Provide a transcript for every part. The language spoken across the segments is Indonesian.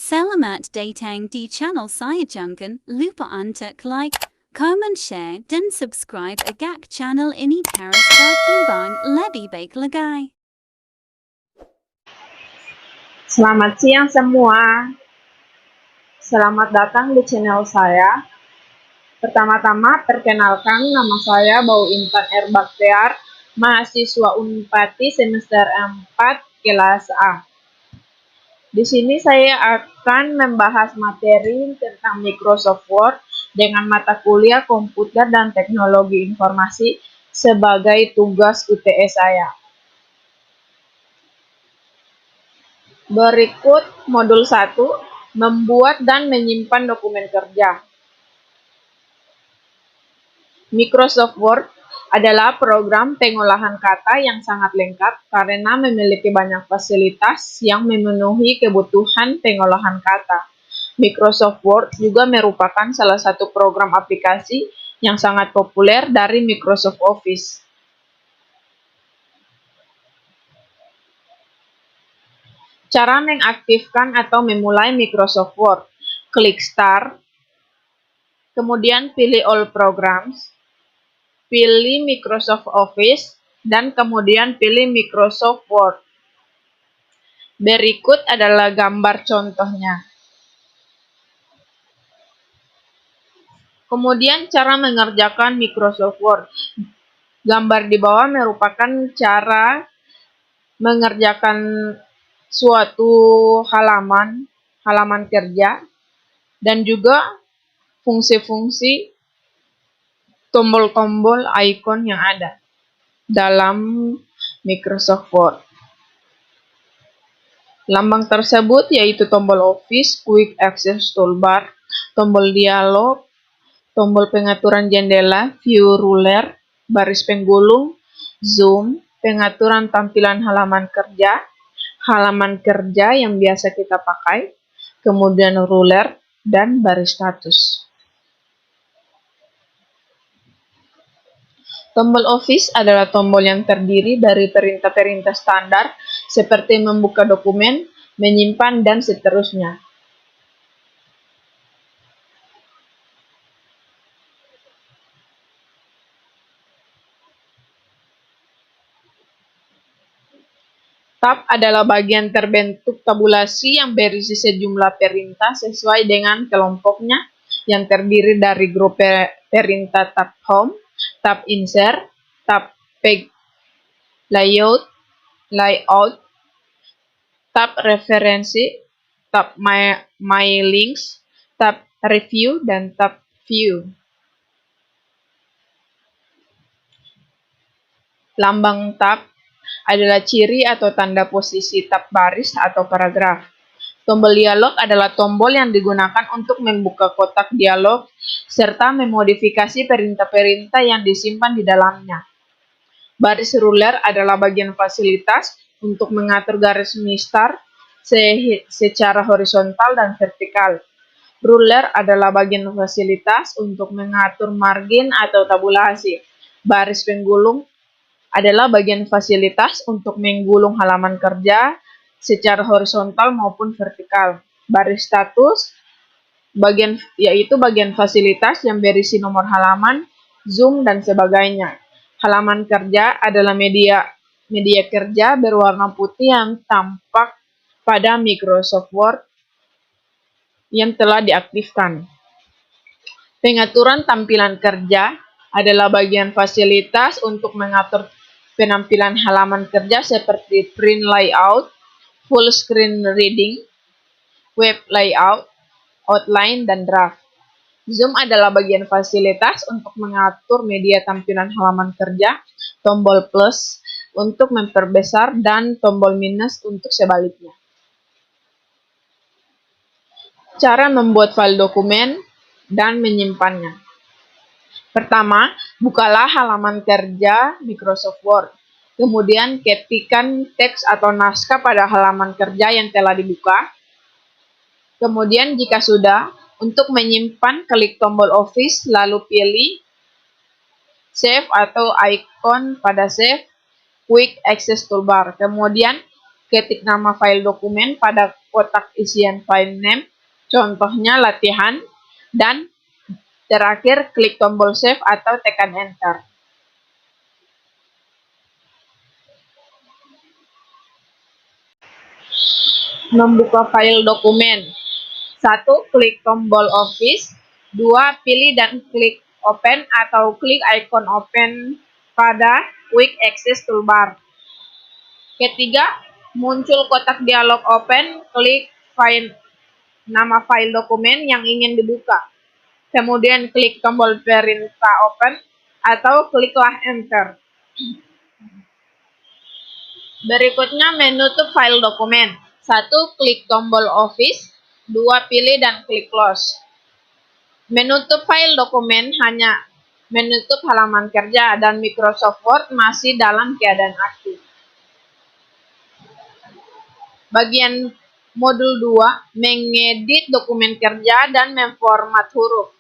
Selamat datang di channel saya, jangan lupa untuk like, comment, share, dan subscribe agar channel ini terus berkembang lebih baik lagi. Selamat siang semua. Selamat datang di channel saya. Pertama-tama perkenalkan, nama saya Bau Intan R. Baktiar, mahasiswa Unpati semester 4 kelas A. Di sini saya akan membahas materi tentang Microsoft Word dengan mata kuliah komputer dan teknologi informasi sebagai tugas UTS saya. Berikut modul 1, membuat dan menyimpan dokumen kerja. Microsoft Word adalah program pengolahan kata yang sangat lengkap karena memiliki banyak fasilitas yang memenuhi kebutuhan pengolahan kata. Microsoft Word juga merupakan salah satu program aplikasi yang sangat populer dari Microsoft Office. Cara mengaktifkan atau memulai Microsoft Word. Klik Start, kemudian pilih All Programs, pilih Microsoft Office, dan kemudian pilih Microsoft Word. Berikut adalah gambar contohnya. Kemudian cara mengerjakan Microsoft Word. Gambar di bawah merupakan cara mengerjakan suatu halaman kerja, dan juga fungsi-fungsi tombol-tombol icon yang ada dalam Microsoft Word. Lambang tersebut yaitu tombol Office, Quick Access Toolbar, tombol dialog, tombol pengaturan jendela, view ruler, baris penggulung, zoom, pengaturan tampilan halaman kerja yang biasa kita pakai, kemudian ruler, dan baris status. Tombol Office adalah tombol yang terdiri dari perintah-perintah standar seperti membuka dokumen, menyimpan, dan seterusnya. Tab adalah bagian terbentuk tabulasi yang berisi sejumlah perintah sesuai dengan kelompoknya yang terdiri dari grup perintah tab Home, tab Insert, tab Page Layout, tab Referensi, tab My Links, tab Review, dan tab View. Lambang tab adalah ciri atau tanda posisi tab baris atau paragraf. Tombol dialog adalah tombol yang digunakan untuk membuka kotak dialog serta memodifikasi perintah-perintah yang disimpan di dalamnya. Baris ruler adalah bagian fasilitas untuk mengatur garis mistar secara horizontal dan vertikal. Ruler adalah bagian fasilitas untuk mengatur margin atau tabulasi. Baris penggulung adalah bagian fasilitas untuk menggulung halaman kerja secara horizontal maupun vertikal. Baris status yaitu bagian fasilitas yang berisi nomor halaman, zoom, dan sebagainya. Halaman kerja adalah media kerja berwarna putih yang tampak pada Microsoft Word yang telah diaktifkan. Pengaturan tampilan kerja adalah bagian fasilitas untuk mengatur penampilan halaman kerja seperti print layout, full screen reading, web layout, outline, dan draft. Zoom adalah bagian fasilitas untuk mengatur media tampilan halaman kerja, tombol plus untuk memperbesar, dan tombol minus untuk sebaliknya. Cara membuat file dokumen dan menyimpannya. Pertama, bukalah halaman kerja Microsoft Word. Kemudian ketikkan teks atau naskah pada halaman kerja yang telah dibuka. Kemudian jika sudah, untuk menyimpan, klik tombol Office, lalu pilih Save atau ikon pada Save Quick Access Toolbar. Kemudian ketik nama file dokumen pada kotak isian file name, contohnya latihan, dan terakhir klik tombol save atau tekan enter. Membuka file dokumen. 1. Klik tombol Office. 2. Pilih dan klik Open atau klik icon Open pada Quick Access Toolbar. Ketiga, muncul kotak dialog Open, klik nama file dokumen yang ingin dibuka. Kemudian klik tombol perintah Open atau kliklah Enter. Berikutnya menutup file dokumen. 1. Klik tombol Office. 2. Pilih dan klik Close. Menutup file dokumen hanya menutup halaman kerja dan Microsoft Word masih dalam keadaan aktif. Bagian modul 2, mengedit dokumen kerja dan memformat huruf.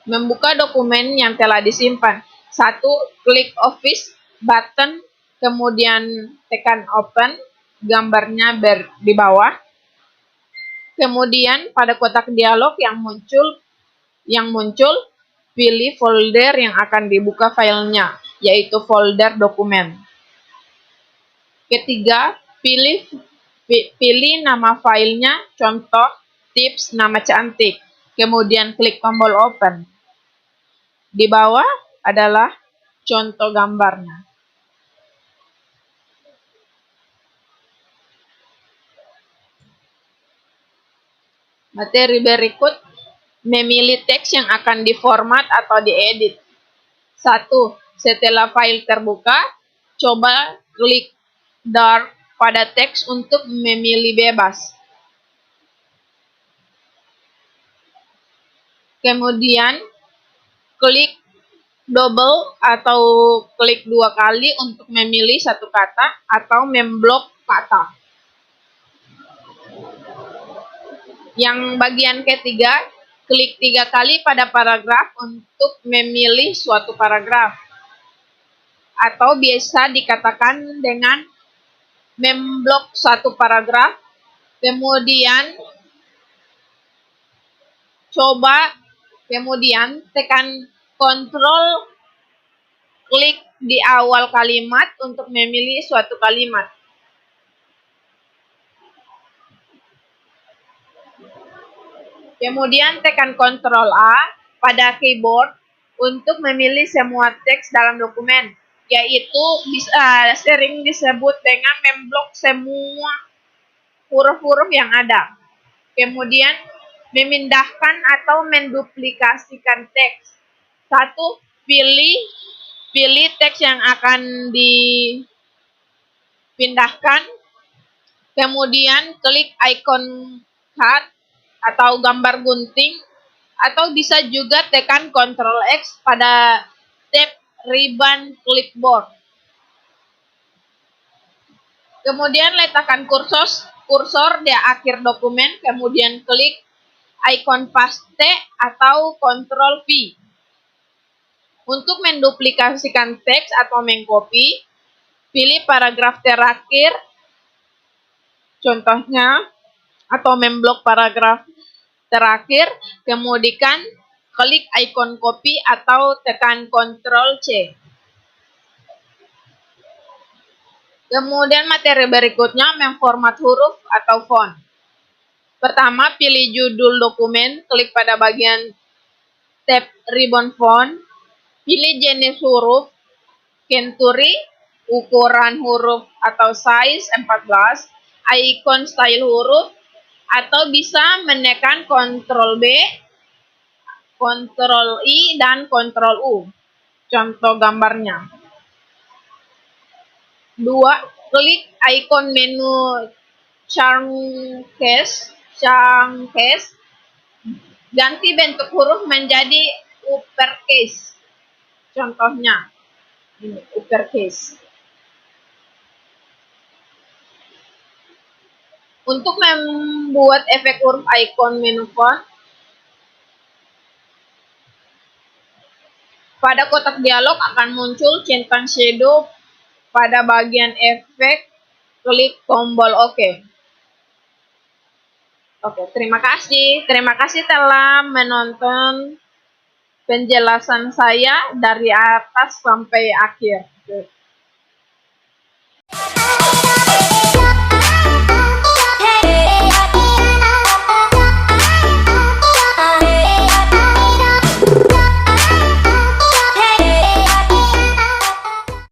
Membuka dokumen yang telah disimpan. 1. Klik Office button, kemudian tekan Open, gambarnya di bawah. Kemudian pada kotak dialog yang muncul, pilih folder yang akan dibuka filenya, yaitu folder dokumen. Ketiga, pilih nama filenya, contoh, tips, nama cantik. Kemudian klik tombol Open. Di bawah adalah contoh gambarnya. Materi berikut, memilih teks yang akan diformat atau diedit. 1. Setelah file terbuka, coba klik Dark pada teks untuk memilih bebas. Kemudian, klik double atau klik 2 kali untuk memilih satu kata atau memblok kata. Yang bagian ketiga, klik 3 kali pada paragraf untuk memilih suatu paragraf. Atau biasa dikatakan dengan memblok satu paragraf, kemudian tekan Ctrl, klik di awal kalimat untuk memilih suatu kalimat. Kemudian tekan Ctrl A pada keyboard untuk memilih semua teks dalam dokumen, yaitu bisa sering disebut dengan memblok semua huruf-huruf yang ada. Kemudian memindahkan atau menduplikasikan teks. 1. Pilih teks yang akan dipindahkan. Kemudian klik icon cut atau gambar gunting, atau bisa juga tekan Ctrl X pada tab ribbon clipboard. Kemudian letakkan kursor di akhir dokumen, kemudian klik icon paste atau Ctrl V. Untuk menduplikasikan teks atau mengcopy, pilih paragraf terakhir, contohnya, atau memblok paragraf terakhir, kemudian klik icon copy atau tekan Ctrl C. Kemudian materi berikutnya, memformat huruf atau font. Pertama, pilih judul dokumen, klik pada bagian tab ribbon font, pilih jenis huruf, century, ukuran huruf atau size 14, icon style huruf, atau bisa menekan Ctrl B, Ctrl I, dan Ctrl U. Contoh gambarnya. 2. Klik icon menu Changcase. Ganti bentuk huruf menjadi uppercase. Contohnya, ini uppercase. Untuk membuat efek huruf icon menu font, pada kotak dialog akan muncul centang shadow Pada bagian efek, klik tombol OK. Oke, terima kasih. Terima kasih telah menonton penjelasan saya dari atas sampai akhir.